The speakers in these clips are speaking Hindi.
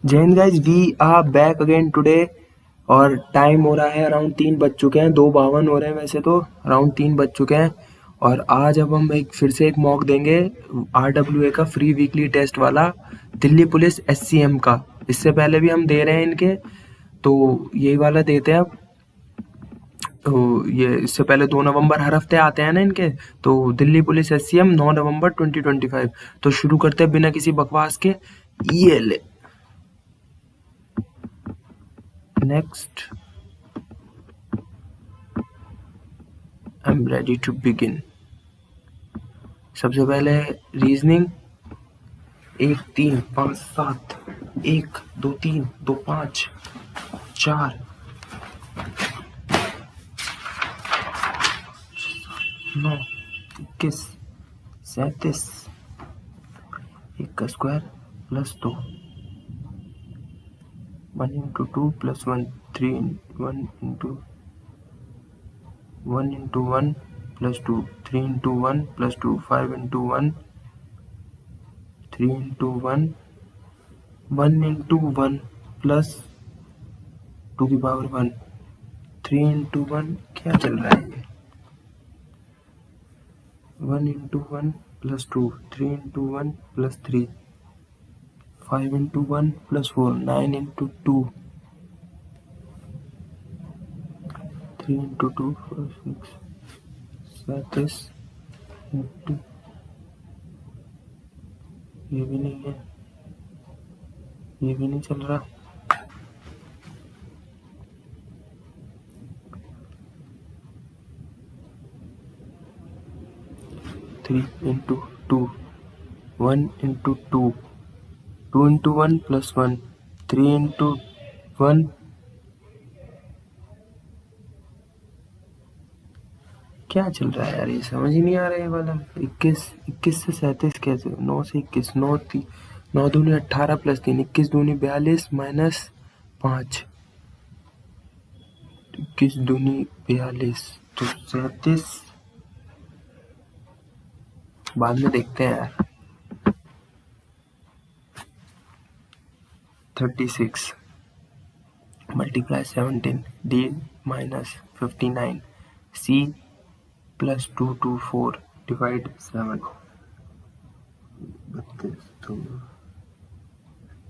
जय हिंद guys, we are back again today. और टाइम हो रहा है अराउंड 3 बज चुके हैं। 2:52 हो रहे हैं वैसे तो, अराउंड 3 बज चुके हैं। और आज अब हम फिर से एक मॉक देंगे RWA का फ्री वीकली टेस्ट वाला, दिल्ली पुलिस SCM का। इससे पहले भी हम दे रहे हैं इनके, तो यही वाला देते हैं अब। तो ये इससे पहले 2 नवंबर हर हफ्ते आते हैं ना इनके। तो दिल्ली पुलिस SCM 9 नवंबर 2025। तो शुरू करते हैं बिना किसी बकवास के। ये ले next, I am ready to begin. सबसे पहले रीजनिंग 1 3 5 7, 1 2 3 2 5 4 9 21 37, 1 का square plus 2, 1 into 2 plus 1, 3 1 into 1 into 1 plus 2, 3 into 1 plus 2, 5 into 1, 3 into 1, 1 into 1 plus 2 की पावर 1, 3 इंटू 1। क्या चल रहा है ये? 1 into 1 plus 2, 3 into 1 plus 3, 5 into 1 plus 4, 9 into 2, 3 into 2 4 6 37 into, ये भी नहीं है, ये भी नहीं चल रहा। Three into 2, 1 into 2, 2 into 1 plus 1, 3 into 1, क्या चल रहा है यार? ये समझ ही नहीं आ रहा है ये वाला। 21 21 से 37 कैसे? 9 से 21, 9 दूनी 18 प्लस 3, 21 दूनी 42 माइनस 5, 21 दूनी 42, तो 37। बाद में देखते हैं यार। 36 multiply 17, D minus 59, C plus 2 2 4 divide 7, 32 तो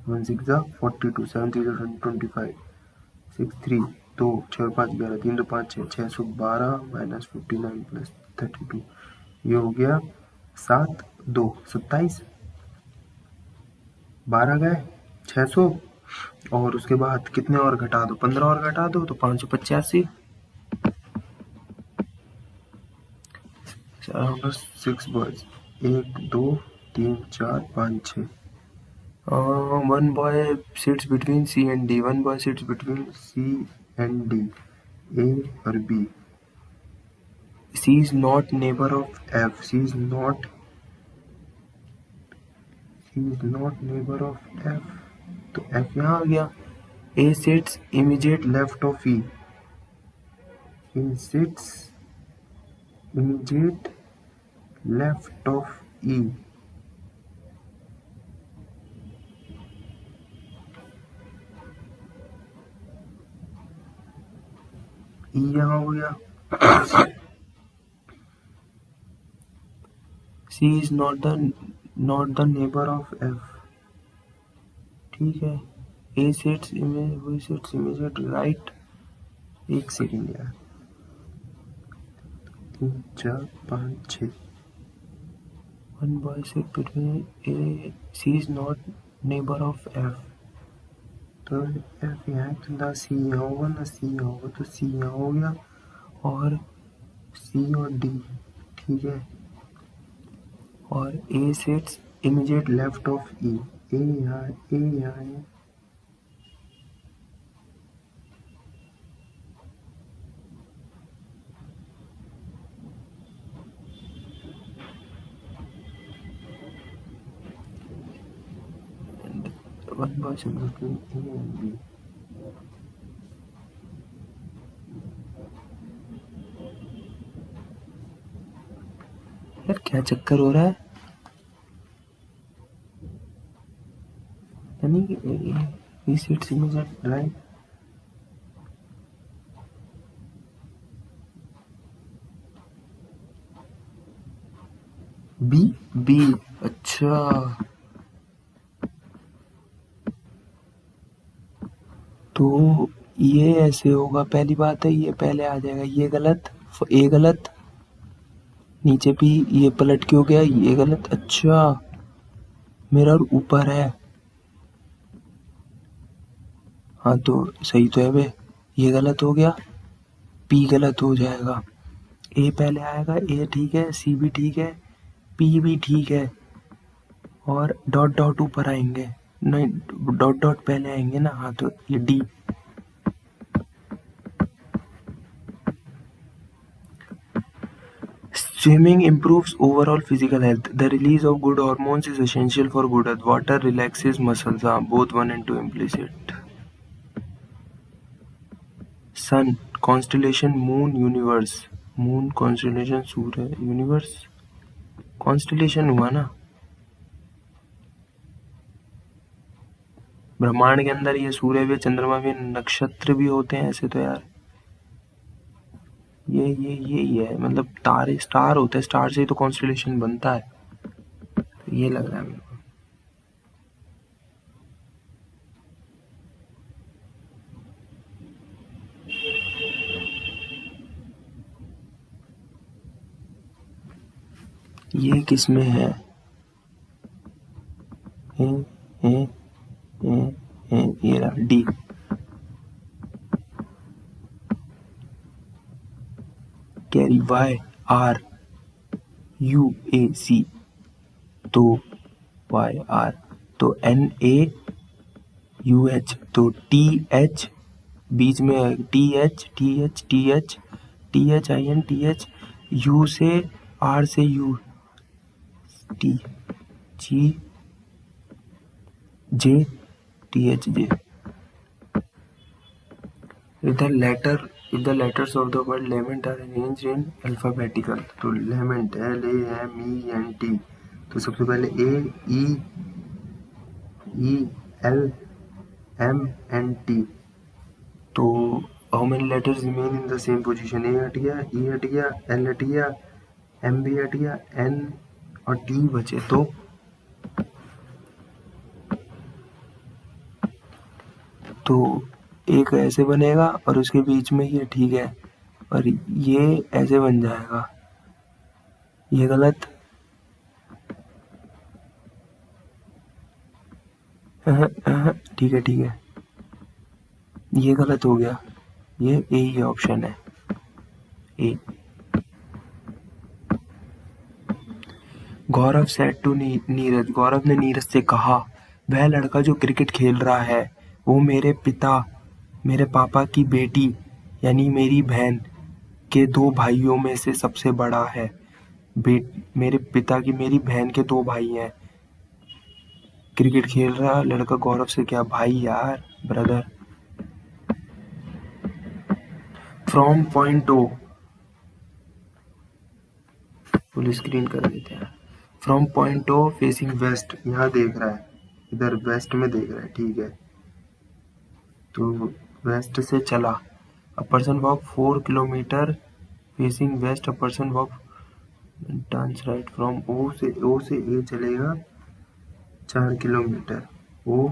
1 6 42, 7 3 25, 6 3 2 6 5 11, 3 2 5 6, 612 माइनस 59 प्लस 32, ये हो गया 7 2 27, 12 गए 600, और उसके बाद कितने और घटा दो? 15 और घटा दो तो 585। 6 boys, 1 2 3 4 5 6। One boy sits between C and D. One boy sits between C and D. A और B. C is not neighbor of F. C is not neighbor of F. तो F यहाँ आ गया। A sits immediate left of E. A sits immediate left of E. E यहाँ हो गया। C is not the neighbor of F. ठीक है। A sits immediate right। एक सेकेंड यार, 3 4 5 6। One boy sits between A. C is not neighbor of F. तो F यहाँ है, ना C यहाँ होगा ना C यहाँ होगा, तो C यहाँ हो गया और C और D। ठीक है। और A sits immediate left of E. A यहाँ है। One boy sits between A and B. यार क्या चक्कर हो रहा है? यानी He sits immediate right. B B अच्छा, तो ये ऐसे होगा, पहली बात है ये पहले आ जाएगा, ये गलत, ए गलत, नीचे भी ये पलट के हो गया, ये गलत, अच्छा मिरर ऊपर है, हाँ तो सही तो है बे, ये गलत हो गया, पी गलत हो जाएगा, ए पहले आएगा, ए ठीक है, सी भी ठीक है, पी भी ठीक है, और डॉट डॉट ऊपर आएंगे, नहीं डॉट डॉट पहले आएंगे ना, हाँ तो ये D. Swimming improves overall physical health. The release of good hormones is essential for good health. Water relaxes muscles. Both 1 and 2 implicit. Sun, constellation, moon, universe. Moon, constellation, Surya, universe. Constellation हुआ ना, ब्रह्मांड के अंदर ये सूर्य भी, चंद्रमा भी, नक्षत्र भी होते हैं ऐसे तो यार, ये ही है, मतलब तारे स्टार होते हैं, स्टार से ही तो कॉन्स्टलेशन बनता है, तो ये लग रहा है मेरे को। ये किस में है, है, है, है, ये रहा D. Carry Y R U A C, तो वाई आर, तो एन ए यू एच, तो टी एच बीच में, T H T H T H T H I N T H, U से आर से U, T G J T H J. If the letters of the word lament are arranged in alphabetical, तो lament L A M E N T, तो सबसे पहले A E E L M N T, तो how many letters remain in the same position? A हट गया, E हट गया, L हट गया, M भी हट गया, N और T बचे, तो एक ऐसे बनेगा और उसके बीच में ये ठीक है, और ये ऐसे बन जाएगा, ये गलत, ठीक है ठीक है, ये गलत हो गया, ये ए ही ऑप्शन है, ए। गौरव सेड टू नीरज, गौरव ने नीरज से कहा, वह लड़का जो क्रिकेट खेल रहा है वो मेरे पापा की बेटी यानी मेरी बहन के दो भाइयों में से सबसे बड़ा है। मेरे पिता की मेरी बहन के दो भाई हैं। क्रिकेट खेल रहा लड़का गौरव से, क्या भाई यार, brother. From point O, full screen कर देते हैं। From point O facing west, यहाँ देख रहा है, इधर वेस्ट में देख रहा है, ठीक है, तो वेस्ट से चला, a person walk 4 kilometre facing west, a person walk turns right from O से ए चलेगा 4 किलोमीटर, ओ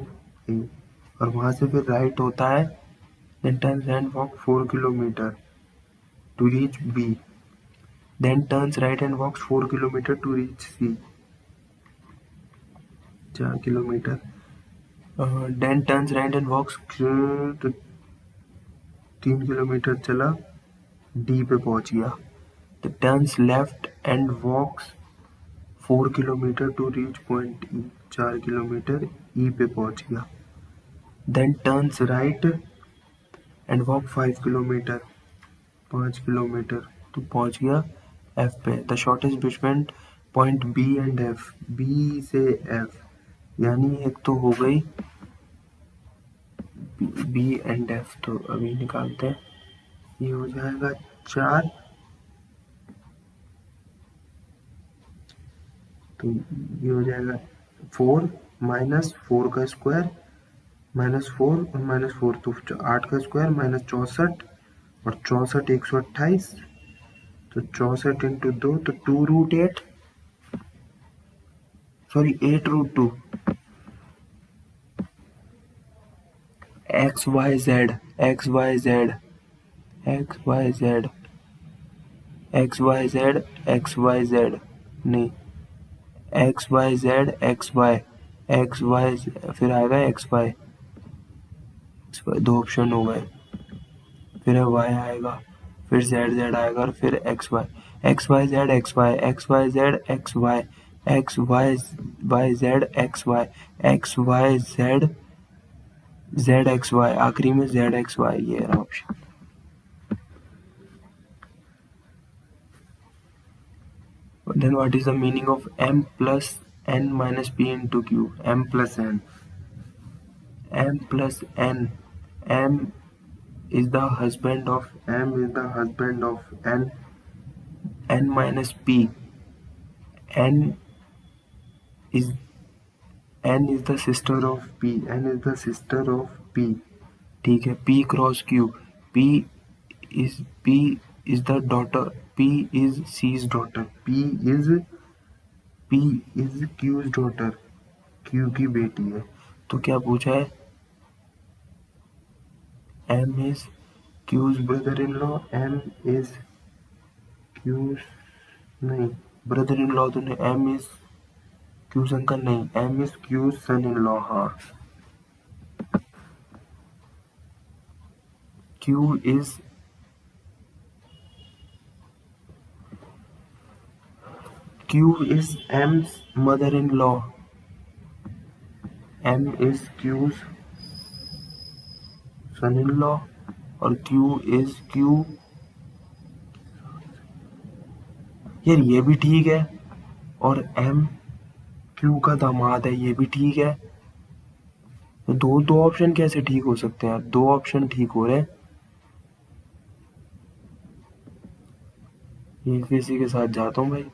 ए, और वहाँ से फिर राइट होता है, then turns and walk 4 kilometre to reach B, then turns right and walks 4 kilometre to reach C, 4 kilometre, then turns right and walks 3 kilometre चला, डी पे पहुंच गया, तो turns left and walks 4 kilometre to reach point E, 4 kilometre E पे पहुंच गया, then turns right and walk 5 kilometre, 5 kilometre, तो पहुंच गया एफ पे। The shortest between point B and F, B से एफ, यानी एक तो हो गई बी एंड एफ, तो अभी निकालते हैं, ये हो जाएगा 4, तो ये हो जाएगा 4 माइनस 4 का स्क्वायर -4 और -4 तो 8 का स्क्वायर -64 और 64 128 तो 64 इंटू 2 तो 2√8 sorry 8√2 x Y Z x Y Z x Y Z x Y Z x Y z नहीं x Y Z x y फिर आएगा एक्स वाई दो ऑप्शन हो गए फिर वाई आएगा फिर जेड जेड आएगा और फिर X Y Z x Y Z x Y Y Z x Y Z Z x Y आखिरी में जेड एक्स वाई ये रहा option. Then what is the meaning of m plus n minus p into q? M plus n. M plus n. M is the husband of n. N minus p. N is n is the sister of p. N is the sister of p. ठीक है p cross q. P is the daughter. P is C's daughter. P is Q's daughter. Q की बेटी है तो क्या पूछा है M is Q's brother-in-law. M is Q's नहीं brother-in-law तो नहीं M is Q's uncle नहीं M is Q's son-in-law हाँ Q is M's mother-in-law. M is Q's son-in-law और Q is Q यार ये भी ठीक है और M Q का दामाद है ये भी ठीक है तो दो ऑप्शन कैसे ठीक हो सकते हैं यार दो ऑप्शन ठीक हो रहे हैं ये इसी के साथ जाता हूँ भाई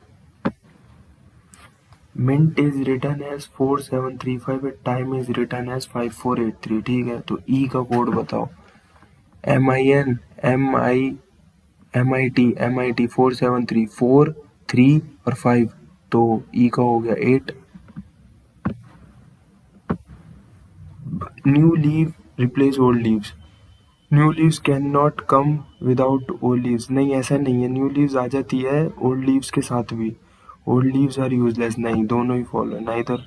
mint is written as 4735 at time is written as 5483 ठीक है तो ई का कोड बताओ MIN MIT 473 4 3 और 5 तो ई का हो गया 8 new leave replace old leaves new leaves can not come without old leaves नहीं ऐसा नहीं है न्यू लीव्स आ जाती है ओल्ड लीव्स के साथ भी ओल्ड लीव्स आर यूजलेस नहीं दोनों ही फॉलो है ना इधर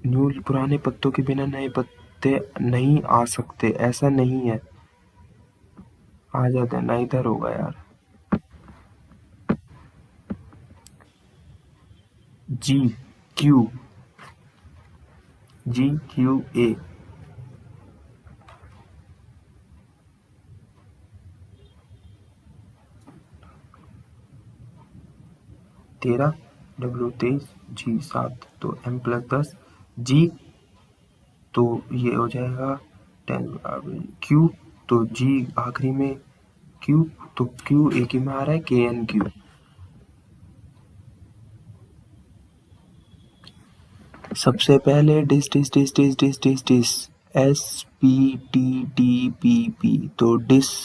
न्यू पुराने पत्तों के बिना नए पत्ते नहीं आ सकते ऐसा नहीं है आ जाते हैं ना इधर होगा यार GQ GQA 13 W 23 G 7 तो M प्लस 10 G तो ये हो जाएगा 10 Q तो G आखिरी में Q तो Q एक ही में आ रहा है KNQ सबसे पहले डिस डिस डिस डिस डिस डिस डिस SPTTPP तो डिस्प्ले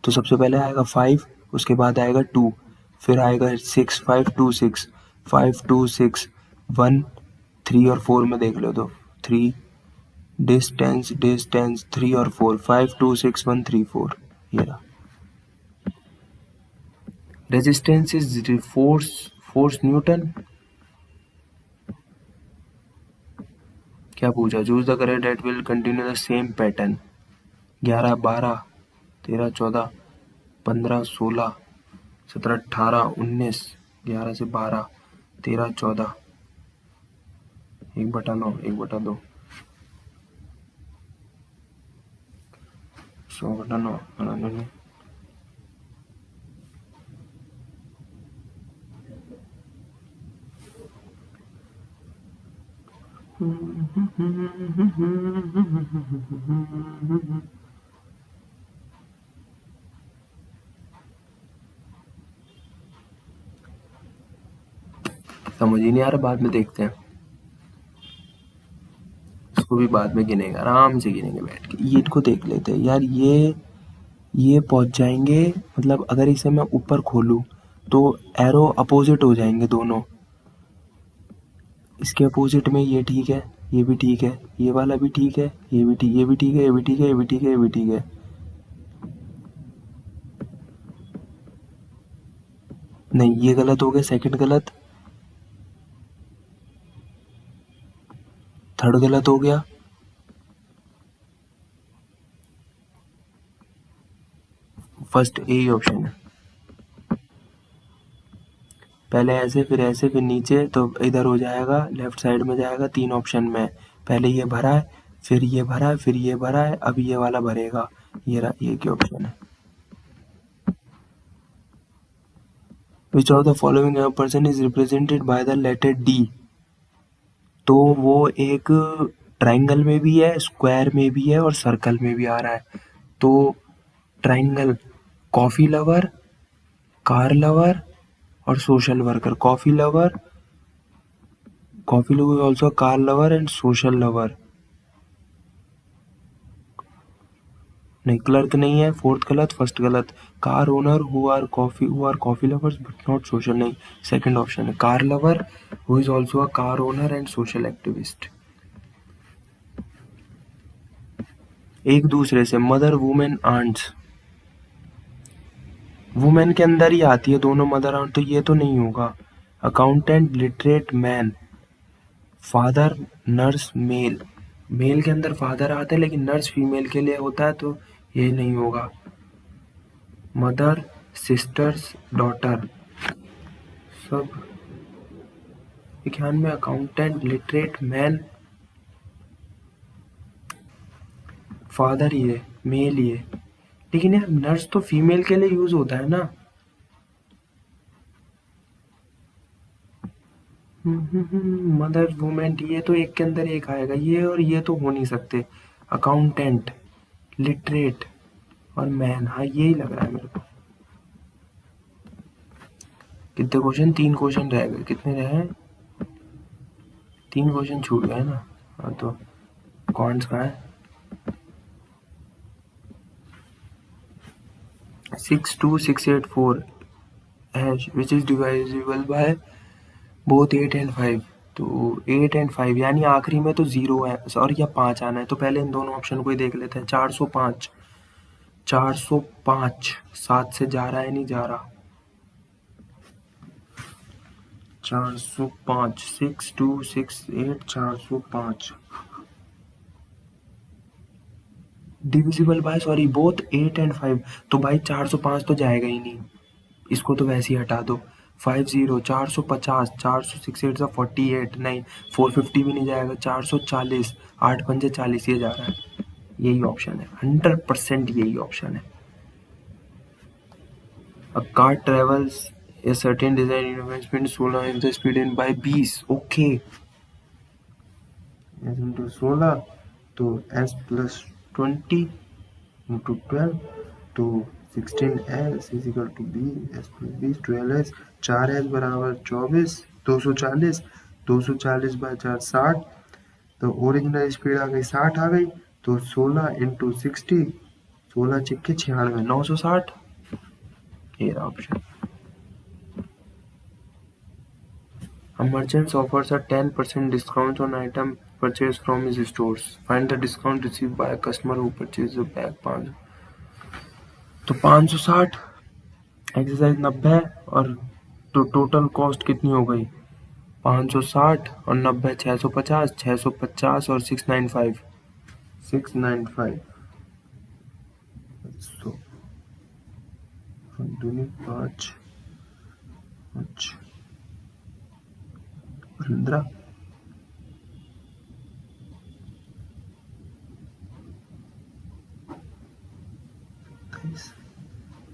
तो सबसे पहले आएगा 5 उसके बाद आएगा 2 फिर आएगा 6 5 2 6 5 2 6 1 3 और 4 में देख लो तो 3 डिस्टेंस 3 और 4 5 2 6 1 3 4 ये रहा रेजिस्टेंस इज फोर्स न्यूटन क्या पूछा choose the correct date will continue the same pattern 11 12 13 14 15 16 17 18 19 11 से 12 13 14 1/9 1/2 100/9 99 समझ ही नहीं आ रहा, बाद में देखते हैं, इसको भी बाद में गिनेंगे, आराम से गिनेंगे बैठ के। ये इनको देख लेते हैं यार, ये पहुंच जाएंगे, मतलब अगर इसे मैं ऊपर खोलूं तो एरो अपोजिट हो जाएंगे दोनों, इसके अपोजिट में ये ठीक है, ये भी ठीक है, ये वाला भी ठीक है, ये भी ठीक, ये भी ठीक है, ये भी ठीक है, ये भी ठीक है, ये भी ठीक है। नहीं, ये गलत हो गया, सेकंड गलत, थर्ड गलत हो गया, फर्स्ट ए ही ऑप्शन है। पहले ऐसे, फिर ऐसे, फिर नीचे, तो इधर हो जाएगा, लेफ्ट साइड में जाएगा, 3 ऑप्शन में। पहले ये भरा है, फिर ये भरा है, फिर ये भरा है, अब ये वाला भरेगा। ये क्या ऑप्शन है? Which of the following person is represented by the letter D? तो वो एक ट्राइंगल में भी है, स्क्वायर में भी है और सर्कल में भी आ रहा है। तो triangle, coffee lover, car lover और social worker. Coffee lover also car lover and social lover. नहीं, क्लर्क नहीं है, फोर्थ गलत, फर्स्ट गलत। Car owner who are coffee lovers but not social, नहीं, सेकंड ऑप्शन है car lover who is also a car owner and social activist. एक दूसरे से, मदर वुमेन आंट्स, वुमेन के अंदर ही आती है दोनों, मदर आंट, तो ये तो नहीं होगा। Accountant literate man, father nurse male, male के अंदर फादर आता है लेकिन नर्स फीमेल के लिए होता है, तो ये नहीं होगा। मदर सिस्टर्स डॉटर, सब ध्यान में। अकाउंटेंट लिटरेट मैन, फादर ही है, मेल ही है, लेकिन यार नर्स तो फीमेल के लिए यूज होता है ना। मदर वुमेन, ये तो एक के अंदर एक आएगा, ये और ये तो हो नहीं सकते। अकाउंटेंट, लिटरेट और मैन, हाँ यही लग रहा है मेरे को। कितने क्वेश्चन? 3 क्वेश्चन रह गए। कितने रहे? 3 क्वेश्चन छूट गए ना। हाँ, तो कॉन्स का है 62684 hash which is divisible by both 8 and 5। तो 8 एंड 5 यानी आखिरी में तो 0 है और या 5 आना है, तो पहले इन दोनों ऑप्शन को ही देख लेते हैं। 405, 405 7 से जा रहा है, नहीं जा रहा। 405, 6268, 405 divisible by, sorry, both 8 and 5। तो भाई 405 तो जाएगा ही नहीं, इसको तो वैसे ही हटा दो। 50, 450, 468 सा 48, नहीं 450 भी नहीं जाएगा। 440, 8 पंजे 40, ये जा रहा है। यही ऑप्शन है, 100% यही ऑप्शन है। A car travels a certain design investment 16 if the speed in by 20, okay, s into 16, तो s plus 20 into 12 तो 16s is equal to b, s plus b 12s, 4s बराबर 24, 240, 240 बाय 4 60, तो ओरिजिनल स्पीड आ गई 60 आ गई, तो 16 इंटू 60, 16 चिक्के 96, 960, ये रहा option. A merchant offers a 10% discount on item purchased from his stores. Find the discount received by a customer who purchased a bag 500। तो 560 एक्सरसाइज 90 और तो टोटल कॉस्ट कितनी हो गई? 560 और 90 650, 650 और 695, 695। सो दूनी 5 15,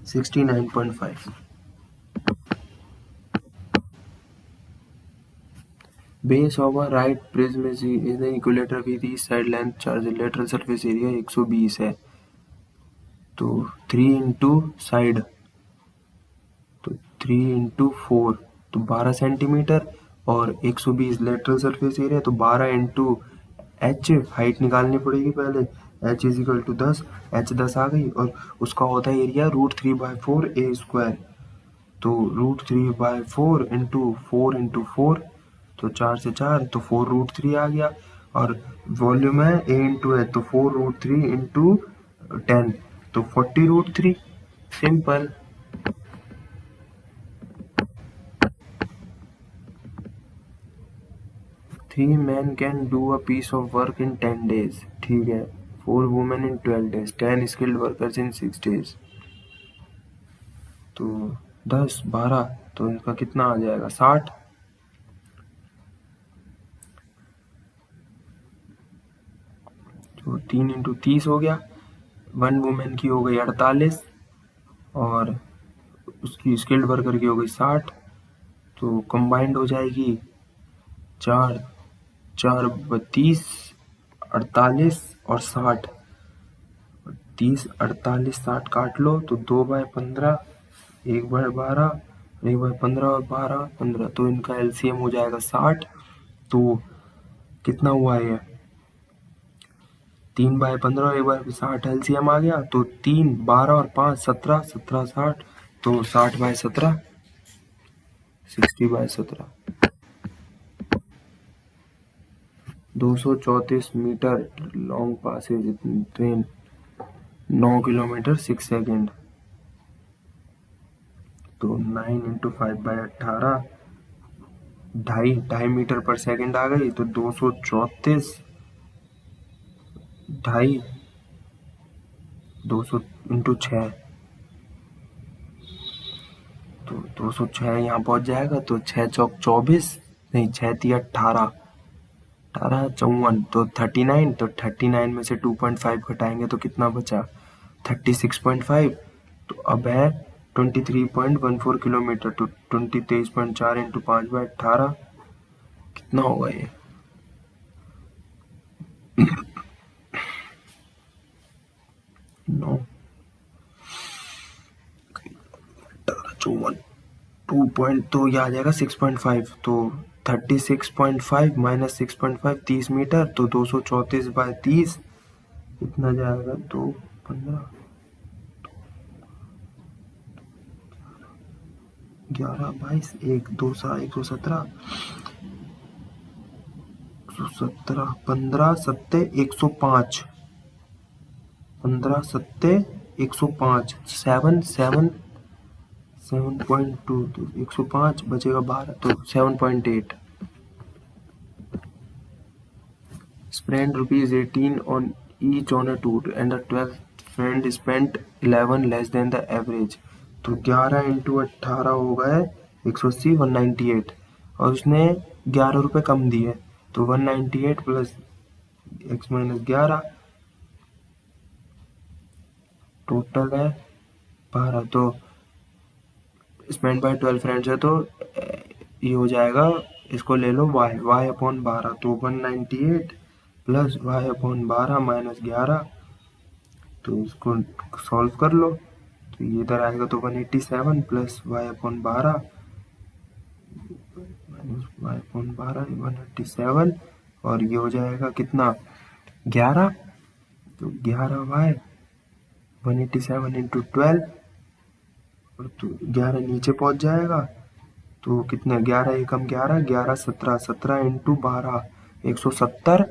69.5। Base of a right prism is the equator with each side length charge lateral surface area 120 है, तो 3 इंटू साइड, तो 3 इंटू 4 तो 12 सेंटीमीटर और 120 लेटरल सरफेस एरिया, तो 12 इंटू एच हाइट निकालनी पड़ेगी पहले। H is equal to 10, H 10 आ गई, और उसका होता है एरिया √3/4 ए स्क्वायर। तो √3/4 इंटू 4 तो 4 से 4, तो 4√3 आ गया। और वॉल्यूम है ए इंटू एच, तो 4√3 इंटू 10, तो 40√3। Simple. 3 men can do a piece of work in 10 days, ठीक है। 4 women in 12 days, 10 skilled workers in 6 days। तो 10 12, तो इनका कितना आ जाएगा 60। तो 3 इंटू 30 हो गया। 1 वुमेन की हो गई 48, और उसकी स्किल्ड वर्कर की हो गई 60। तो कंबाइंड हो जाएगी 4 4 32, 48 और 60। 30 48 60 काट लो, तो 2/15, 1/12, 1/15 और 12/15, तो इनका एलसीएम हो जाएगा 60। तो कितना हुआ ये 3/15 और 1/60 एलसीएम आ गया। तो 3 12 और 5 17, 17 60, तो 60/17, 60/17। 234 metre long passes train, 9 kilometre 6 second. तो 9 इंटू 5/18, 2.5 मीटर पर सेकेंड आ गई। तो 234, 2.5, 200 इंटू 6, तो 206 यहाँ पहुँच जाएगा। तो 6 चौक 24, नहीं 6 तिया 18, 18 54, तो 39। तो 39 में से 2.5 घटाएंगे तो कितना बचा 36.5। तो अब है 23.14 किलोमीटर। तो 23.4 इंटू 5/18 कितना होगा ये 9 54, 2 पॉइंट, तो ये आ जाएगा 6.5। तो 36.5 माइनस 6.5, 30 मीटर। तो 234/30 कितना जाएगा 215, 11 22, 1 2 117, 117 15 7 105, 15 7 105, 7.2, तो 105 बचेगा 12, तो 7.8। Spent ₹18 on each on a tour, and the 12th friend spent 11 less than the average। तो 11 इंटू 18 हो गए 180, 198, और उसने 11 रुपये कम दिए। तो 198 प्लस x माइनस 11, टोटल है 12। तो स्पेंड बाय 12 फ्रेंड्स है, तो ये हो जाएगा, इसको ले लो y अपॉन 12। तो 198 प्लस y अपॉन 12 माइनस 11, तो इसको सॉल्व कर लो। तो ये इधर आएगा, तो 187 plus y upon 12 minus y upon 12, 187, और ये हो जाएगा कितना 11। तो 11y 187 इंटू 12, और तो 11 नीचे पहुंच जाएगा। तो कितना 11 एकम 11, 11 17, 17 into 12, 170,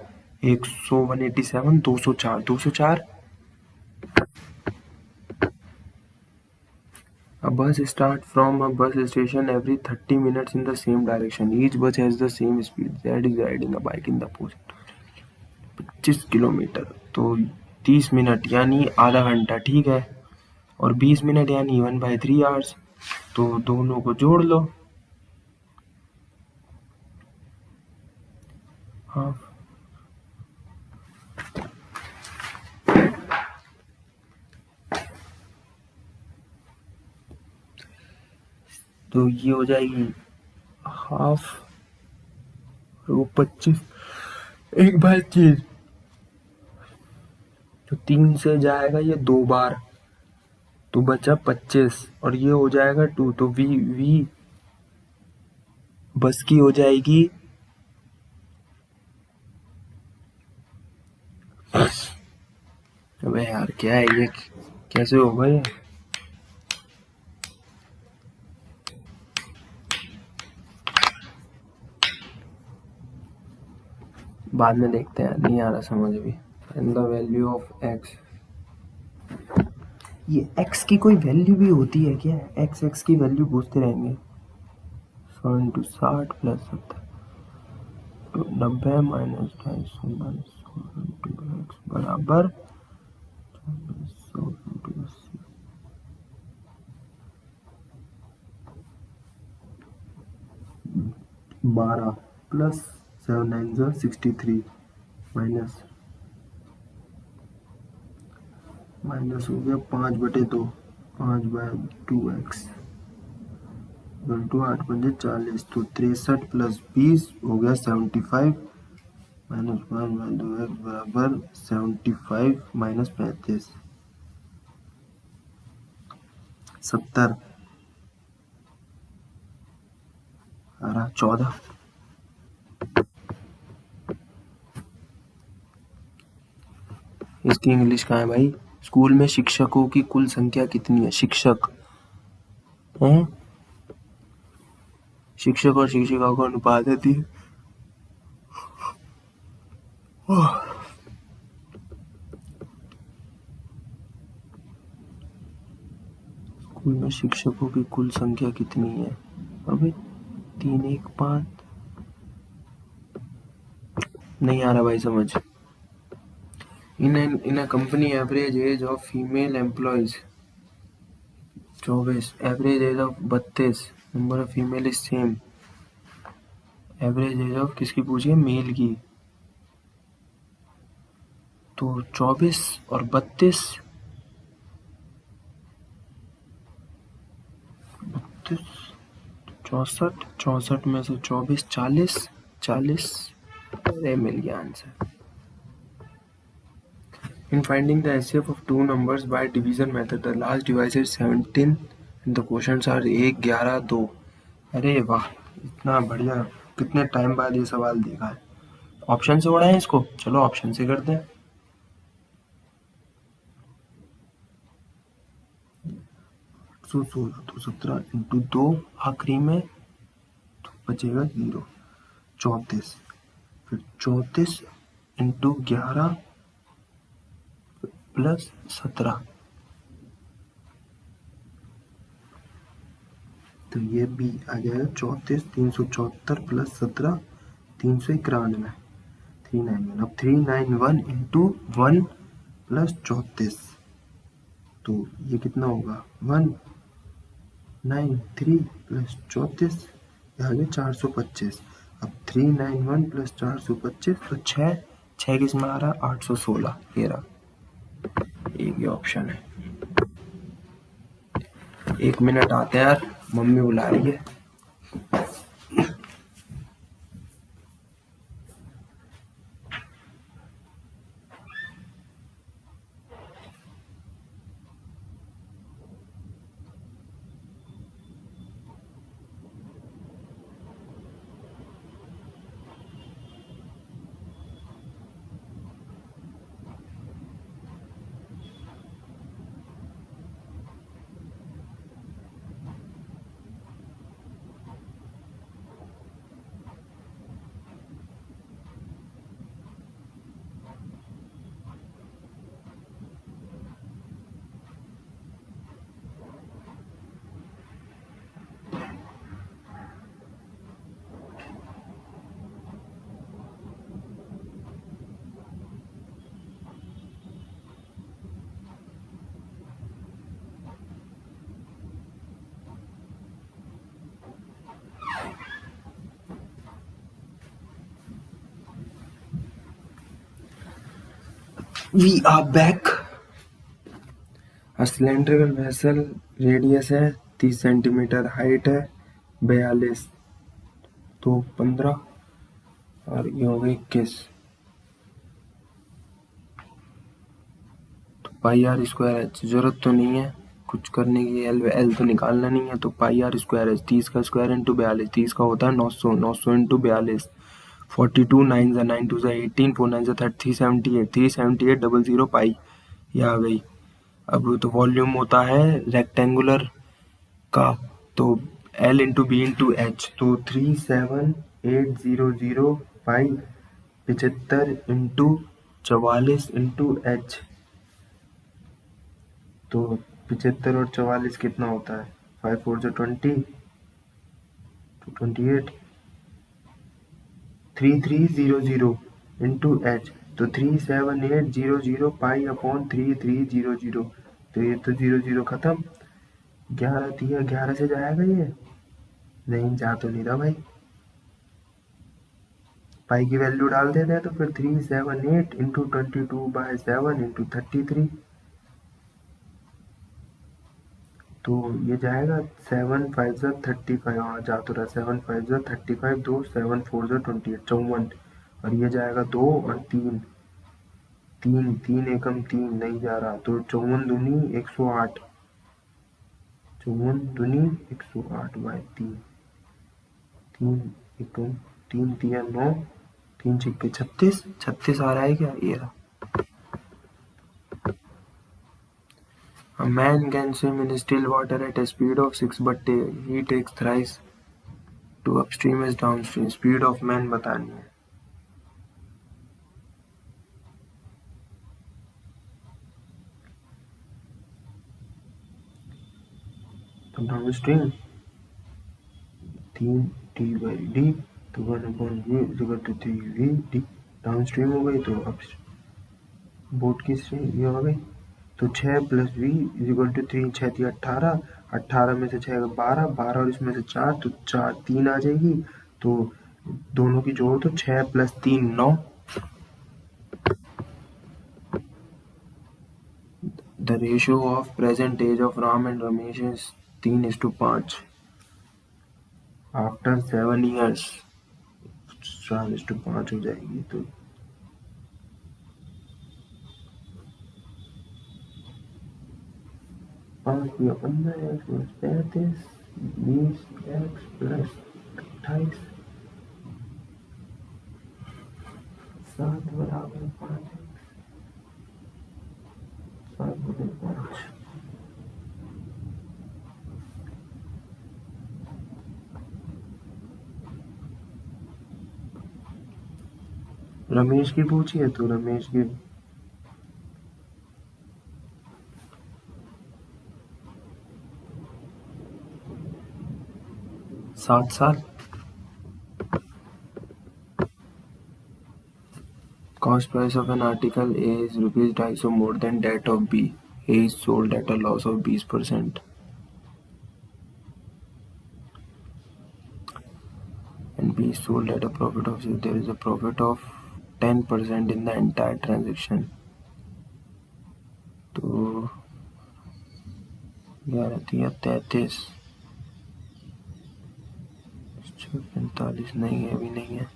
187, 204, 204। A bus starts from a bus station every 30 minutes in the same direction. Each bus has the same speed. That is riding a bike in the opposite 25 kilometre. तो 30 मिनट यानी आधा घंटा, ठीक है। और 20 मिनट यानी 1/3 आवर्स। तो दोनों को जोड़ लो। हाँ, तो ये हो जाएगी हाफ, वो 25, 1/3। तो 3 से जाएगा ये 2 बार, तो बचा 25, और ये हो जाएगा 2। तो v बस की हो जाएगी अबे यार क्या है ये, कैसे होगा ये? बाद में देखते हैं, नहीं आ रहा समझ अभी। And the value of x, ये एक्स की कोई वैल्यू भी होती है क्या? एक्स की वैल्यू पूछते रहेंगे। 100 इंटू 60 प्लस 70 तो 90 माइनस 250 माइनस 100 इंटू एक्स बराबर 100 इंटू 80 12 प्लस 7 9 63 माइनस माइनस हो गया 5/2, 5/2x इंटू 8×5 = 40 तो 63 प्लस 20 हो गया 75 माइनस 5/2x बराबर 75 माइनस 35 70 आ रहा 14। इसकी इंग्लिश कहाँ है भाई? स्कूल में शिक्षकों की कुल संख्या कितनी है? शिक्षक हैं, शिक्षक और शिक्षिकाओं का अनुपात है 3। स्कूल में शिक्षकों की कुल संख्या कितनी है? अबे 3 1 5 नहीं आ रहा भाई समझ। In a company average age of female employees 24, average age of 32, number of female is same. Average age of किसकी पूछिए? मेल की। तो 24 और 32, 64, 64 में से 24 40, 40। अरे मिल गया answer. In finding the HCF of two numbers by division method, the last divisor is 17 and the quotients are 1 11 2। अरे वाह, इतना बढ़िया, कितने टाइम बाद ये सवाल देखा है। ऑप्शन से उड़ाएं इसको, चलो ऑप्शन से करते हैं। 816 तो 17 इंटू 2 आखिरी में तो बचेगा 0, 34, फिर 34 इंटू 11 प्लस 17 तो ये भी आ जाएगा 34 374 प्लस 17 391 391। अब 391 इंटू 1 प्लस 34 तो ये कितना होगा 193 प्लस 34 ये आ गया 425। अब 391 प्लस 425 तो 6 6 किस में आ रहा है 816 ये रहा, एक ही ऑप्शन है। 1 मिनट आते हैं यार, मम्मी बुला रही है। We are back। Cylindrical vessel radius है 30 सेंटीमीटर, हाइट है 42 तो 15 और ये हो गई 21 तो पाई आर स्क्वायर एच, जरूरत तो नहीं है कुछ करने की एल एल तो निकालना नहीं है, तो पाई आर स्क्वायर है 30 का स्क्वायर इंटू 42, 30 का होता है 900, 900 इंटू 42, 42 9 ज़ा 9 2 ज़ा 18, 4 9 ज़ा 378, 378 00 पाई, ये आ गई। अब तो वॉल्यूम होता है रेक्टेंगुलर का, तो L into B into H, तो 37800 पाई 75 इंटू 44 इंटू एच, तो 75 और 44 कितना होता है, 5 4 जो 20, तो 28, 3300 इंटू एच, तो 37800 पाई अपॉन 3300, तो ये तो 00 खत्म, 11 दिया, 11 से जाएगा ये, नहीं जा तो नहीं रहा भाई, पाई की वैल्यू डाल देते हैं, तो फिर 378 इंटू 22/7 इंटू 33, तो ये जाएगा 7 5 ज़ा 35, हाँ जा तो रहा, 7 5 ज़ा 35, 2 7 4 ज़ा 28, 54, और ये जाएगा 2 और 3, 3 3 एकम 3 नहीं जा रहा, तो 54 दूनी 108, 54 दूनी 108/3, 3 एकम 3 3 9, 3 छिक्के 36, 36 आ रहा है क्या, ये रहा। A man can swim in still water at a speed of 6, but he takes thrice to upstream as downstream. Speed of man बतानी है। तो डाउनस्ट्रीम 3t/d, तो 1/v/3v/d, डाउनस्ट्रीम हो गई, तो अब बोट की स्ट्रीम ये हो गई, तो 6 + v 3, 6 थी 18, 18 में से 6 12, 12 और इसमें से 4, तो 4 3 आ जाएगी, तो दोनों की जोड़, तो 6 + 3 9। The ratio of present age of Ram and Ramesh is 3:5. After 7 years 4:5 हो जाएगी, तो 5 या 15 x + 35, 20 x + 28, 7 = 5 x, 7 × 5। रमेश की पूछी है, तो रमेश की 7 साल। Cost price of an article A is ₹250 more than that of B. A is sold at a loss of 20%. And B is sold at a profit of, so there is a profit of 10% in the entire transaction. तो 11 33, 45 नहीं है, अभी नहीं है।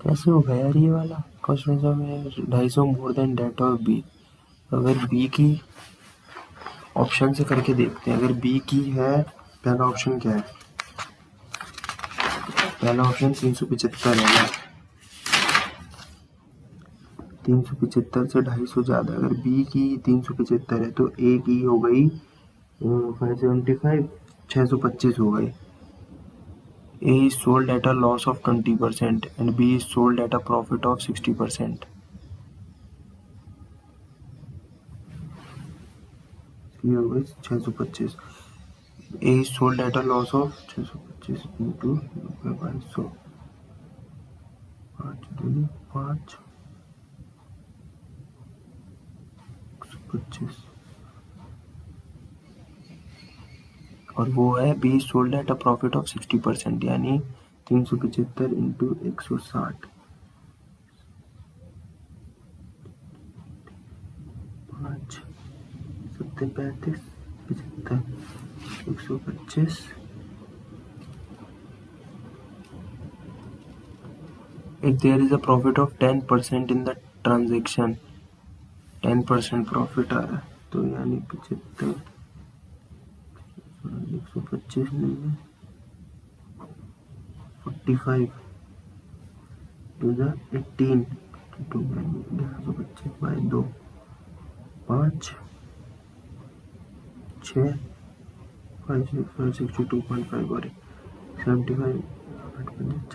कैसे होगा यार ये वाला, cost price of 250 more than that of B. अगर बी की ऑप्शन से करके देखते हैं, अगर बी की है, पहला ऑप्शन क्या है, पहला ऑप्शन 375 है ना, 375 से 250 ज़्यादा, अगर बी की 375 है, तो ए की हो गई 575, 625 हो गई। A is sold at a loss of 20% and B is sold at a profit of 60%. ये हो गई 625। A is sold at a loss of 625 into 2200, 5 दूनी 5, 125, और वो है B is sold at a profit of 60%, यानी 375 into 160, 5 7 35 75, 125, If there is a profit of 10% in the transaction, 10% profit आ रहा है, तो यानी 75 125 नहीं है, 45 18 2 1125 बाई 2 5 6 5 6 5 62.5 और 75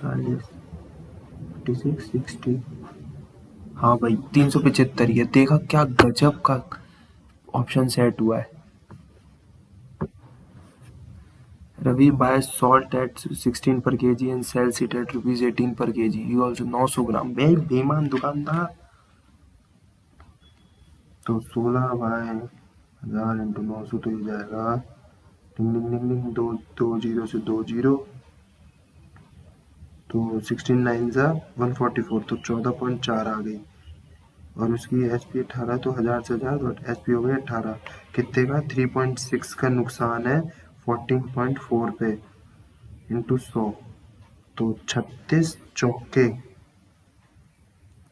40 56 60। हाँ भाई 375 ये देखा, क्या गजब का ऑप्शन सेट हुआ है। Ravi buys salt at 16 per kg and sells it at rupees 18 per kg. He also 900 ग्राम। बे बेईमान दुकानदार। तो 16 बाय 1000 इंटू 900 तो ये जाएगा डिंग डिंग डिंग डिंग, दो जीरो से 2 जीरो, तो 16 9 जा 144, तो 14.4 आ गई। और उसकी एसपी 18, तो 1000 से 1000 और एसपी हो गई 18। कितने का? 3.6 का नुकसान है 14.4 पे इंटू 100, तो 36 चौके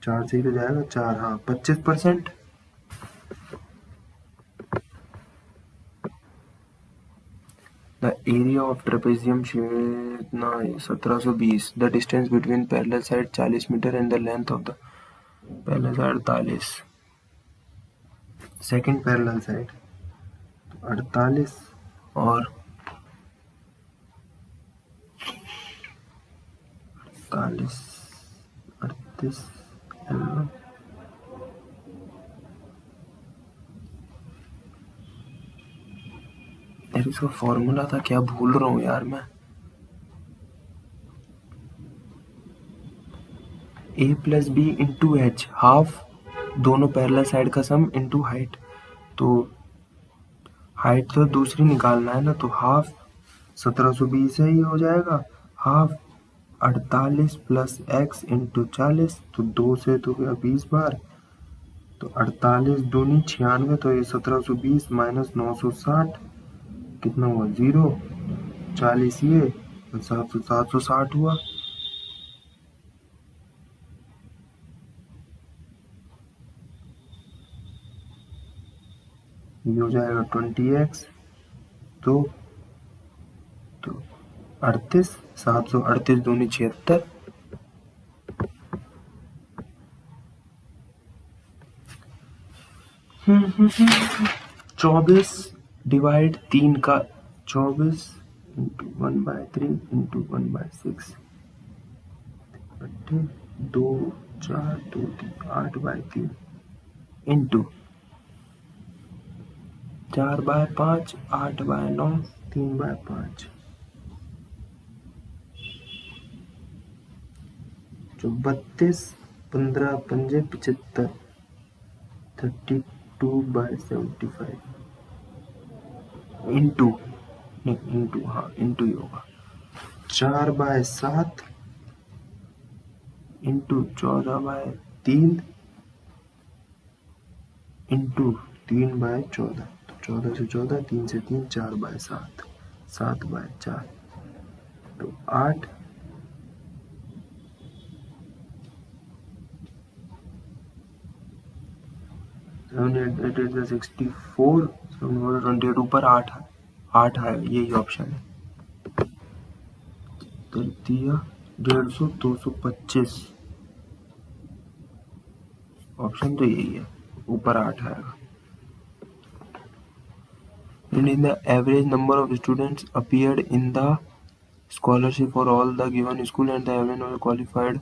4 से ही तो जाएगा 4, हाँ 25%। The area of trapezium shape ना 1720, the distance between parallel side 40 metre and the length of the parallel side 48, second parallel side 48 और 48 38 यार इसका फॉर्मूला था क्या, भूल रहा हूँ यार मैं। a plus B into H, half दोनों पैरेलल साइड का सम इंटू हाइट, तो हाइट तो दूसरी निकालना है ना, तो हाफ 1720 है, ये हो जाएगा हाफ 48 प्लस एक्स इंटू 40, तो 2 से तो गया 20 बार, तो 48 दूनी 96, तो ये 1720 माइनस 960 कितना हुआ 0, 40 ये 760 हुआ। ये हो जाएगा 20x, तो 38 738 दूनी 76, 24 डिवाइड 3 का 24 इंटू 1/3 इंटू 1/6, 2 4 2 3 8/3 इंटू 4/5 8/9 3/5, जो 32 15 पंजे 75 32/75 इंटू ही होगा 4/7 इंटू 14/3 इंटू 3/14, तो 14 से 14 3 से 3 4/7 7/4, तो 8 64 728 ऊपर 8 है, यही ऑप्शन है। तृतीय 150 225, ऑप्शन तो यही है, ऊपर 8 आएगा। In the average number of students appeared in the scholarship for all the given school and the average number qualified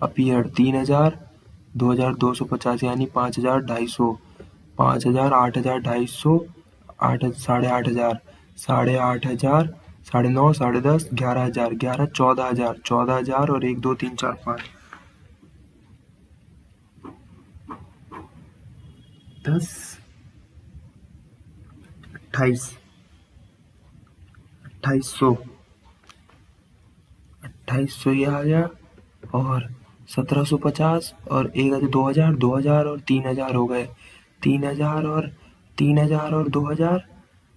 appeared 3000 2250 यानी 5250, 5000 8250 8500 8500 8,500 9,500 10,000 11,000 11,000 14,000 और 1 2 3 4 5 10 28 2800 ये आ गया, और 1750 और 2000 2000 और 3000 हो गए, 3000 और 3000 और 2000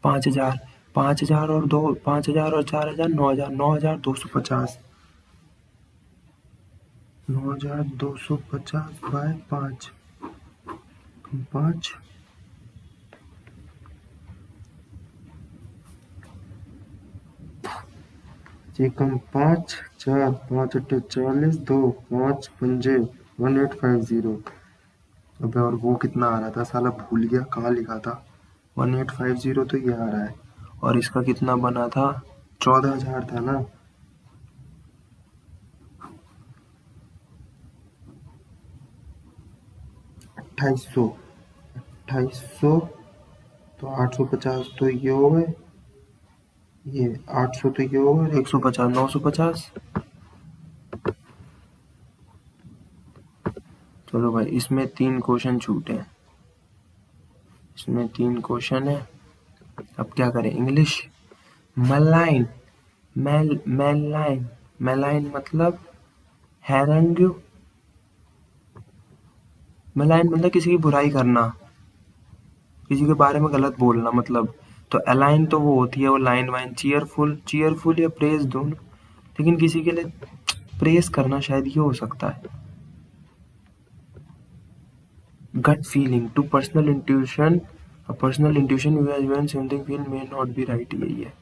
5000 5000 और 5000 और 4000 9000 9250, 9250 बाय 5, 5 एकम 5 4 5 अट्ठे 40 2 5 पंजे 1850। अबे और वो कितना आ रहा था साला, भूल गया कहाँ लिखा था। 1850 तो ये आ रहा है। और इसका कितना बना था, 14,000 था ना। 2800, 2800 तो 850 तो ये हो गए, ये 800 तो ये हो गए, 150 950। चलो भाई, इसमें 3 क्वेश्चन छूटे हैं, इसमें 3 क्वेश्चन है। अब क्या करें, इंग्लिश। मलाइन, मेलाइन, मेलाइन मतलब हैरेंग। मेलाइन मतलब किसी की बुराई करना, किसी के बारे में गलत बोलना मतलब। तो अलाइन तो वो होती है वो लाइन वाइन, चीयरफुल, चीयरफुल या प्रेज दोनों। लेकिन किसी के लिए प्रेज करना शायद ये हो सकता है। Gut feeling, to personal intuition, a personal intuition when something feel may not be right, यही है।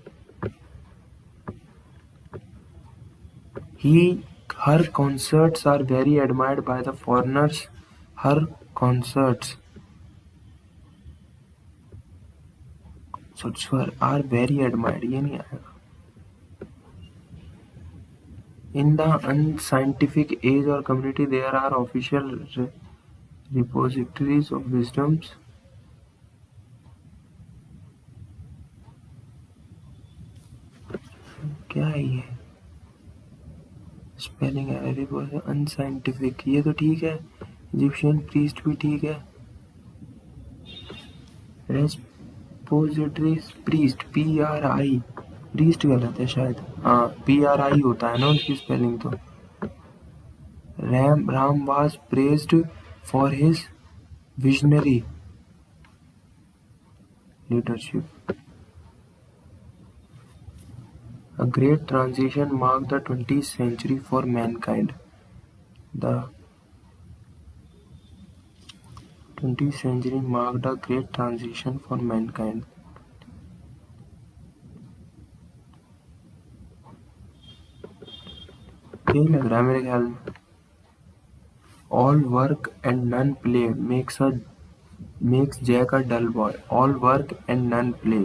He, her concerts are very admired by the foreigners. Her concerts are very admired, ये नहीं आएगा। In the unscientific age or community, there are official repositories of wisdoms. क्या है ये, स्पेलिंग एरर, अनसाइंटिफिक, ये तो ठीक है। इजिप्शियन प्रीस्ट भी ठीक है। रेस्पोजिटरीज प्रीस्ट, PRI, प्रीस्ट गलत है शायद, हाँ PRI होता है ना उसकी स्पेलिंग तो। Ram was praised for his visionary leadership. A great transition marked the 20th century for mankind. The 20th century marked a great transition for mankind. यही लग रहा है मेरे ख्याल में। All work and none play makes Jack a dull boy. All work and none play.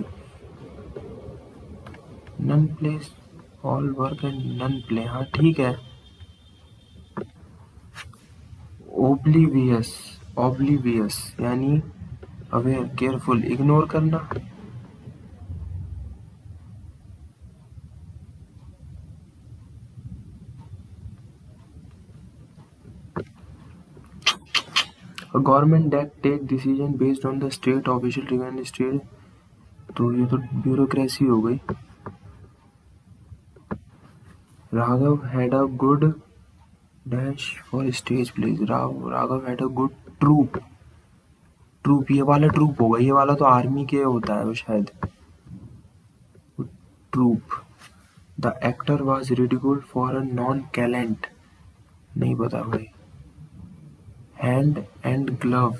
None plays. All work and none play. हाँ ठीक है। Oblivious, oblivious यानी अवेयर, केयरफुल, इग्नोर करना। A government that take decision based on the state official regarding state, तो ये तो ब्यूरोक्रेसी हो गई। Raghav had a good dash for stage plays. Raghav had a good troupe, troupe, ये वाला ट्रूप होगा, ये वाला तो आर्मी के होता है वो शायद, ट्रूप। The actor was ridiculed for a nonchalant, नहीं पता भाई। हैंड एंड ग्लव,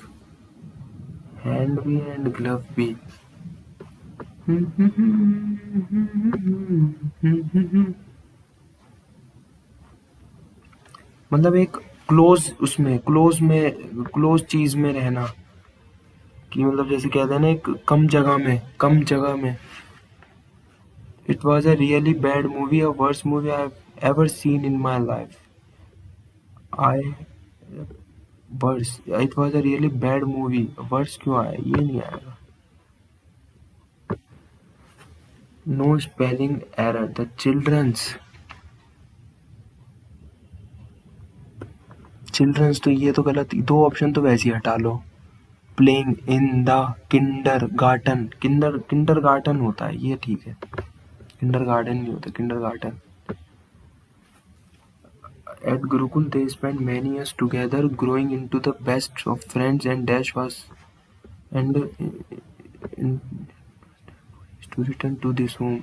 हैंड भी एंड ग्लव भी। मतलब एक क्लोज, उसमें क्लोज चीज में रहना, कि मतलब जैसे कहते हैं ना एक कम जगह में। It was a really bad movie, a worst movie I have ever seen in my life. I worse, it was a really bad movie, worse क्यों आया, ये नहीं आएगा। No spelling error, the childrens तो ये तो गलत, दो ऑप्शन तो वैसे ही हटा लो। Playing in the kindergarten, kindergarten होता है, ये ठीक है। किंडर गार्डन नहीं होता, kindergarten. At Gurukul they spent many years together, growing into the best of friends, and Dash was and to return to this home.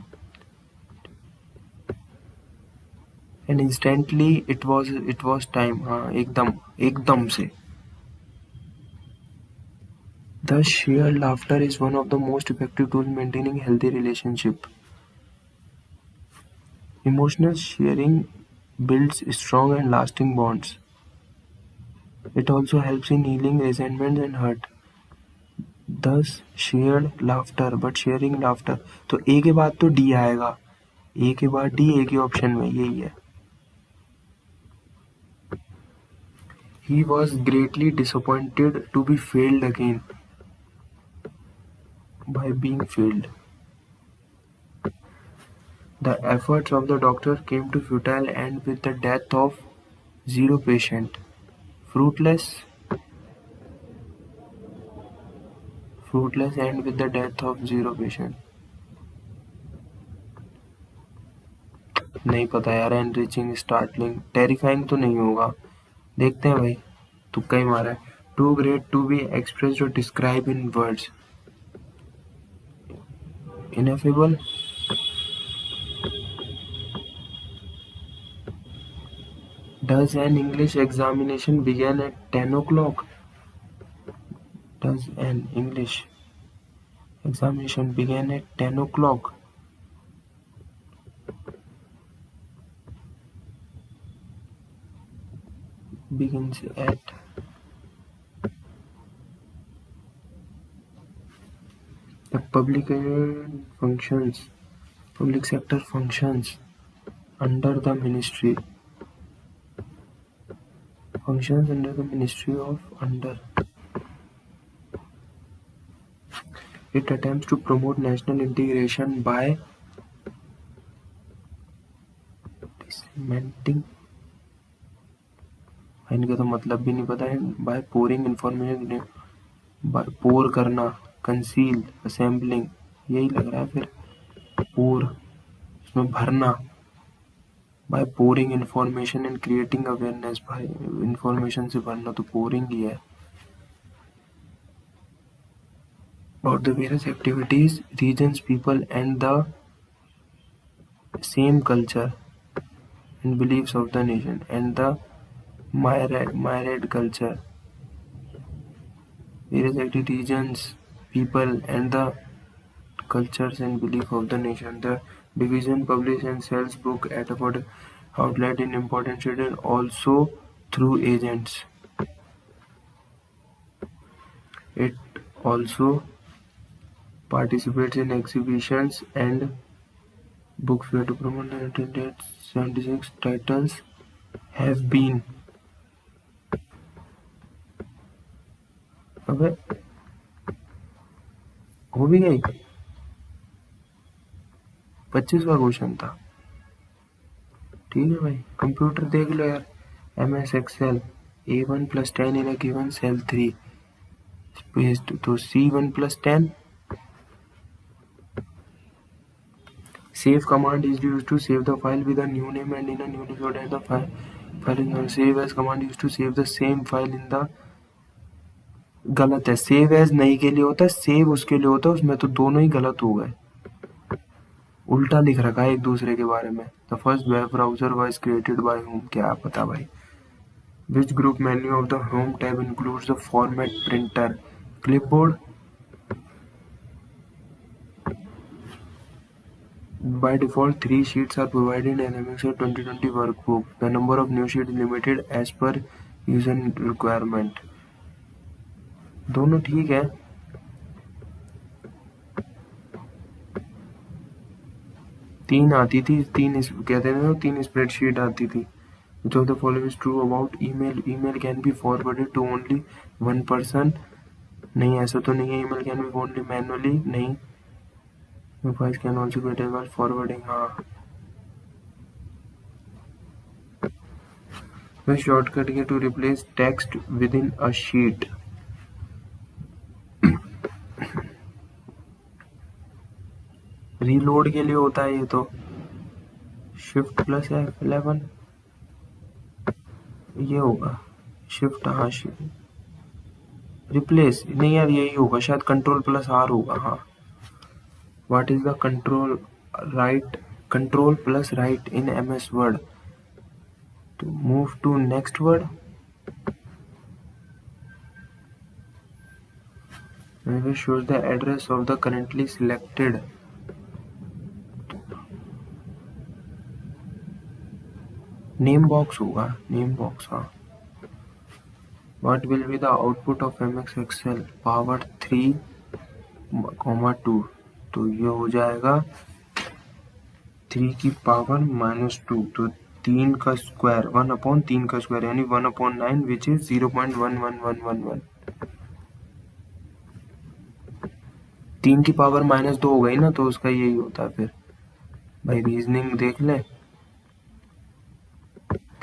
And instantly it was time. हाँ, एकदम एकदम से। The share laughter is one of the most effective tool maintaining healthy relationship. Emotional sharing builds strong and lasting bonds. It also helps in healing resentment and hurt. Thus, shared laughter, but sharing laughter. तो ए के बाद तो डी आएगा, ए के बाद डी, ए के ऑप्शन में यही है। He was greatly disappointed to be failed again by being failed. The efforts of the doctor came to futile end with the death of 0 patient. Fruitless end with the death of 0 patient. नहीं पता यार। एनरिचिंग, स्टार्टलिंग, टेरिफाइंग तो नहीं होगा। देखते हैं भाई, तुक्का ही मारा है। Too great to be expressed और describe in words. Ineffable. Does an English examination begin at 10 o'clock? Does an English examination begin at 10 o'clock? Begins at the public sector functions under the ministry. Functions under the ministry of under. It attempts to promote national integration by disseminating. इनका तो मतलब भी नहीं पता है। बाय पोरिंग इन्फॉर्मेशन, पोर करना, कंसील, असेंबलिंग, यही लग रहा है फिर। पोर, इसमें भरना। By pouring information and creating awareness, भाई इन्फॉर्मेशन से भरना तो पोरिंग ही है। About the various activities, regions, people, and the same culture and beliefs of the nation, and the myriad culture. Various activities, regions, people, and the cultures and belief of the nation. The division publishes and sells book at affordable outlet in important cities, also through agents. It also participates in exhibitions and book fair to promote the 1976 titles have been. अबे हो भी गई। 25वां क्वेश्चन था। ठीक है भाई, कंप्यूटर देख लो यार। MS Excel A1 + 10 in a given cell 3 spaced to C1 + 10. Save command is used to save the file with a new name and in a new name so that the file is not save as command used to save the same file in the. गलत है। सेव एज नहीं के लिए होता है, सेव उसके लिए होता है। उसमें तो दोनों ही गलत हो गए, उल्टा लिख रखा है एक दूसरे के बारे में। The first web browser was created by home, क्या पता भाई। Which group menu of the home tab includes the format printer, clipboard. By default, 3 sheets are provided in LMX 2020 workbook. The number of new sheets is limited as per user requirement. दोनों ठीक है। तीन आती थी, कहते थे, 3 स्प्रेडशीट आती थी। Which of the following is true about email? Email can be forwarded to only one person. नहीं, ऐसा तो नहीं है। email can be only manually, नहीं। Voice can also be done while forwarding, हाँ। वह शॉर्टकट है to replace text within a sheet. Reload के लिए होता है ये तो। शिफ्ट प्लस F11 ये होगा। शिफ्ट, हाँ। रिप्लेस नहीं यार, यही होगा शायद। कंट्रोल प्लस R होगा, हाँ। What is the control plus right in MS word? तो move to next word. Manifest shows the address of the currently selected. Name box होगा, नेम बॉक्स. हाँ. What will be the output of MX Excel power 3, 2. तो ये हो जाएगा 3 की पावर -2. तो 3 का स्क्वायर 1/3 का स्क्वायर यानी 1/9 विच इज 0.11111. 3 की पावर -2 हो गई ना, तो उसका यही होता है. फिर भाई रीजनिंग देख ले.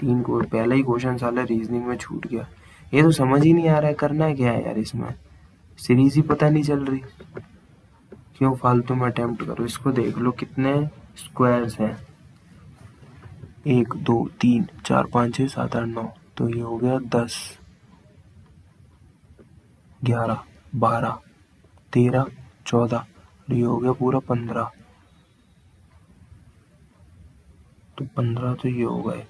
3 को पहला ही क्वेश्चन साला रीजनिंग में छूट गया. ये तो समझ ही नहीं आ रहा है करना है क्या है यार. इसमें सीरीज ही पता नहीं चल रही. क्यों फालतू में अटेम्प्ट करो. इसको देख लो कितने स्क्वायर्स हैं. 1 2 3 4 5 6 7 8 9. तो ये हो गया 10 11 12 13 14. ये हो गया पूरा 15. तो 15 तो ये हो गए.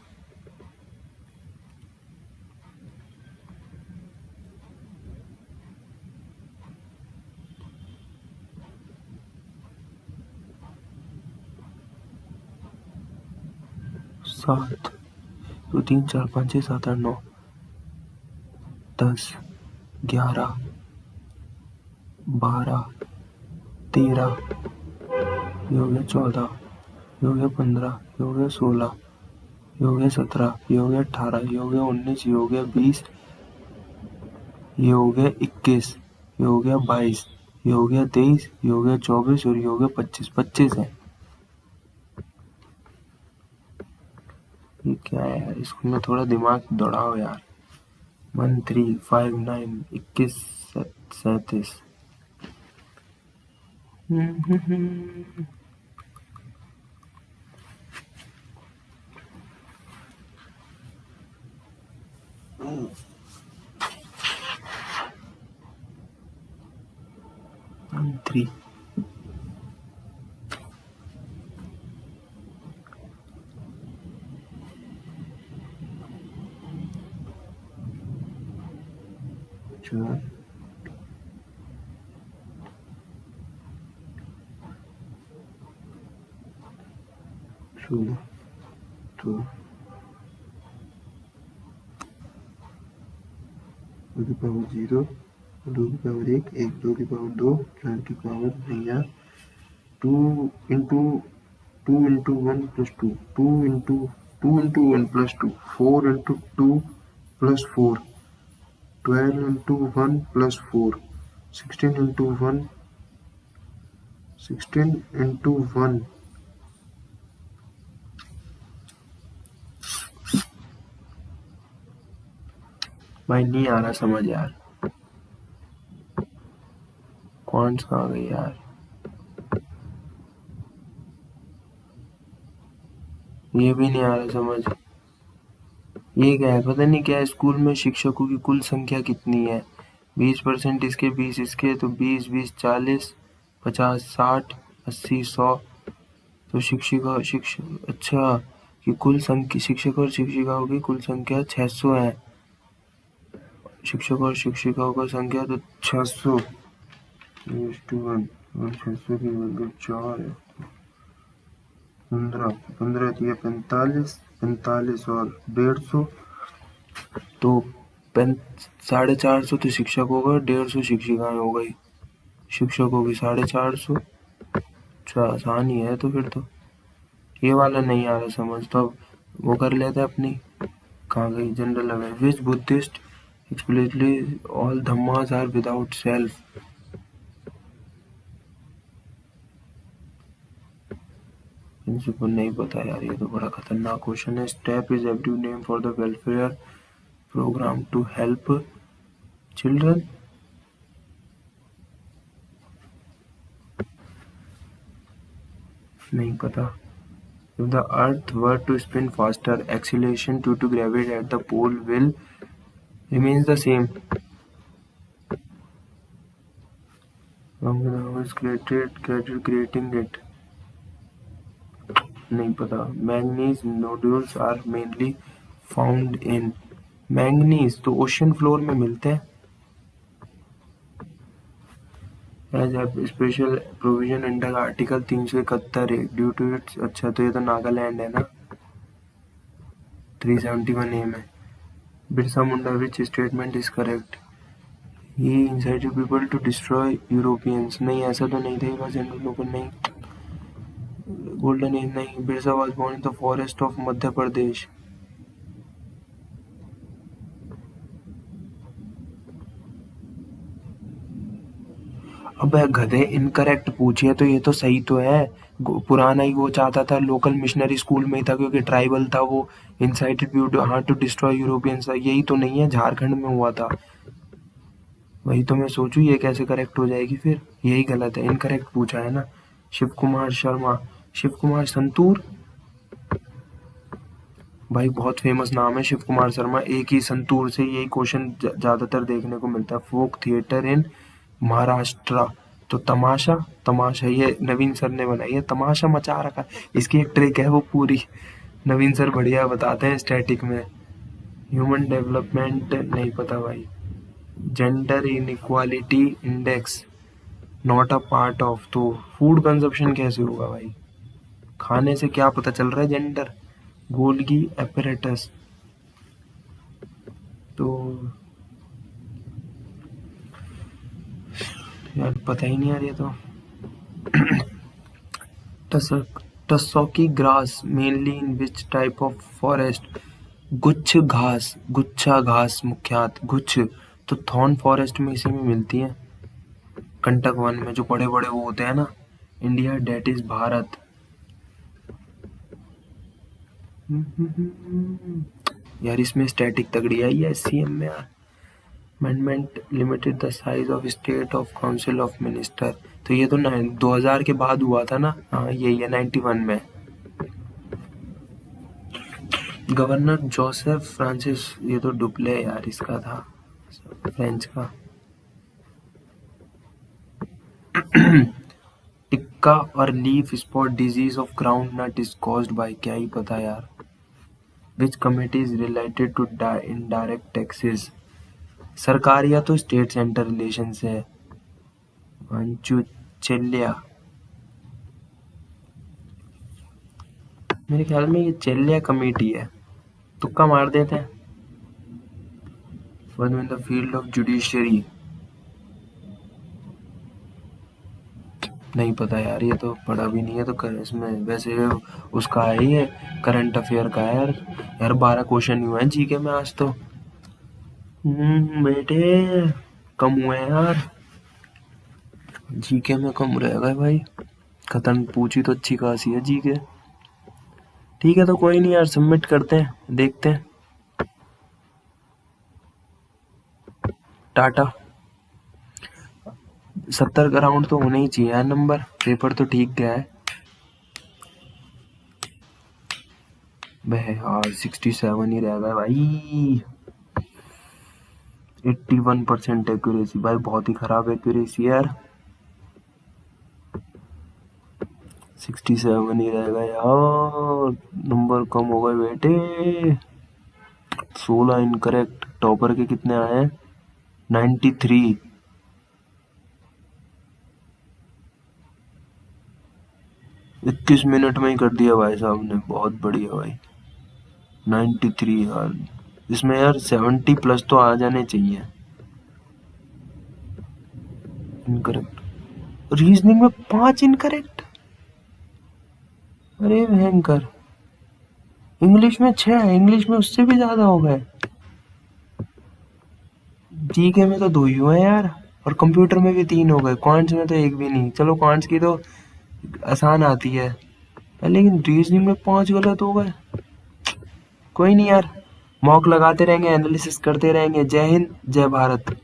सात. तो 3 4 5 6 7 8 9 10 11 12 13. ये हो गया 14. ये हो गया 15. ये हो गया 16. ये हो गया 17. ये हो गया 18. ये हो गया 19. ये हो गया 20. ये हो गया 21. ये हो गया 22. ये हो गया 23. ये हो गया 24 और ये हो गया 25. 25 है. ये क्या है यार. इसको में थोड़ा दिमाग दौड़ाओ यार. 1 3 5 9 21 37. थ्री. चार. तो 2 की पावर 0, 2 की पावर 1, 2 की पावर 2, 4 की पावर भैया 2 into 1 plus 2, 2 into 1 plus 2, 4 into 2 plus 4, 12 into 1 plus 4, 16 into 1, 16 into 1. भाई नहीं आ रहा समझ यार. कौन सा आ गई यार. ये भी नहीं आ रहा समझ. ये क्या है पता नहीं क्या है. स्कूल में शिक्षकों की कुल संख्या कितनी है. 20% इसके 20 इसके. तो 20 20 40 50 60 80 100. तो अच्छा कि कुल संख्या शिक्षक और शिक्षिकाओं की कुल संख्या 600 है. शिक्षक और शिक्षिकाओं का संख्या तो 600 और 600 की वैल्यू 4 है. 15 दिया 45 45 और 150. तो 450 तो शिक्षक होगा. 150 शिक्षिकाएं हो गई. शिक्षकों की 450. अच्छा आसान ही है. तो फिर तो ये वाला नहीं आ रहा समझ. तो अब वो कर लेते हैं अपनी. कहाँ गई general aware. Which Buddhist explicitly all dhammas are without self. Principle नहीं पता यार. ये तो बड़ा खतरनाक क्वेश्चन है. Step is abbrev name for the welfare programme to help children. नहीं पता. If the earth were to spin faster, acceleration due to gravity at the pole will remains the same. Is creating it. नहीं पता. Manganese nodules are mainly found in manganese तो ओशियन फ्लोर में मिलते हैं। As special provision under article 371 due to its. अच्छा तो ये तो नागालैंड है ना, 371 ए में। Birsa Munda which statement is correct? He incited people to destroy Europeans. नहीं ऐसा तो नहीं था, ये बस इन लोगों को नहीं। गोल्डन एज नहीं। Birsa was born in the forest of Madhya Pradesh. अब गधे इनकरेक्ट पूछिए तो ये तो सही तो है। पुराना ही वो चाहता था, लोकल मिशनरी स्कूल में ही था क्योंकि ट्राइबल था वो। इंसाइटेड पीपल हाँ टू डिस्ट्रॉय यूरोपियंस, यही तो नहीं है, झारखंड में हुआ था। वही तो मैं सोचू ये कैसे करेक्ट हो जाएगी, फिर यही गलत है, इनकरेक्ट पूछा है ना। शिव कुमार शर्मा, शिव कुमार संतूर भाई बहुत फेमस नाम है शिव कुमार शर्मा। एक ही संतूर से यही क्वेश्चन ज्यादातर देखने को मिलता है। फोक थिएटर इन महाराष्ट्र तो तमाशा। तमाशा ये नवीन सर ने बनाई है, तमाशा मचा रखा। इसकी एक ट्रिक है वो पूरी, नवीन सर बढ़िया बताते हैं स्टैटिक में। ह्यूमन डेवलपमेंट नहीं पता भाई। Gender inequality index not a part of, तो फूड कंजप्शन कैसे होगा भाई, खाने से क्या पता चल रहा है जेंडर। गोल्गी एपरेटस तो यार पता ही नहीं यार ये तो। Tussocky grass mainly in which type of forest? गुच्छ घास, गुच्छा घास मुख्यात गुच्छ तो थॉर्न फॉरेस्ट में इसी में मिलती है। कंटक वन में जो बड़े बड़े वो होते हैं ना। India that is Bharat. यार इसमें स्टैटिक तगड़ी आई है सीएम में यार। Amendment limited the size of state of council of minister तो ये तो 2000 के बाद हुआ था ना। हाँ यही है 91 में। गवर्नर जोसेफ फ्रांसिस, ये तो डुप्ले यार इसका था, फ्रेंच का। टिक्का और leaf spot disease of groundnut is caused by, क्या ही पता यार। Which committee is related to indirect taxes? सरकार या तो स्टेट सेंटर रिलेशन से है। चेल्लिया, मेरे ख्याल में ये चेल्लिया कमेटी है, तुक्का मार देते हैं। In the field of judiciary नहीं पता यार, ये तो पढ़ा भी नहीं है तो इसमें वैसे उसका है ही है, करंट अफेयर का है यार। यार 12 क्वेश्चन हुए हैं जीके में आज तो। बेटे कम हुए हैं यार, जीके में कम रहेगा भाई। खतन पूछी तो अच्छी खासी है जीके। ठीक है तो कोई नहीं यार, सबमिट करते हैं, देखते हैं। टाटा 70 का राउंड तो होने ही चाहिए यार नंबर, पेपर तो ठीक गया है। यार 67 ही रह गया भाई। 81% एक्यूरेसी भाई, बहुत ही खराब एक्यूरेसी यार। 67 ही रह गया यार, नंबर कम हो गए बेटे। 16 इनकरेक्ट। टॉपर के कितने आए हैं? 93। इक्कीस मिनट में ही कर दिया भाई साहब ने, बहुत बढ़िया भाई। 93 यार, इसमें यार 70 प्लस तो आ जाने चाहिए। इनकरेक्ट। रीजनिंग में 5 इनकरेक्ट, अरे भयंकर। इंग्लिश में 6, इंग्लिश में उससे भी ज्यादा हो गए। जीके में तो 2 ही हुए यार, और कंप्यूटर में भी 3 हो गए, क्वांट्स में तो 1 भी नहीं। चलो क्वांट्स की तो आसान आती है, लेकिन रीजनिंग में 5 गलत हो गए। कोई नहीं यार, मॉक लगाते रहेंगे, एनालिसिस करते रहेंगे। जय हिंद, जय भारत।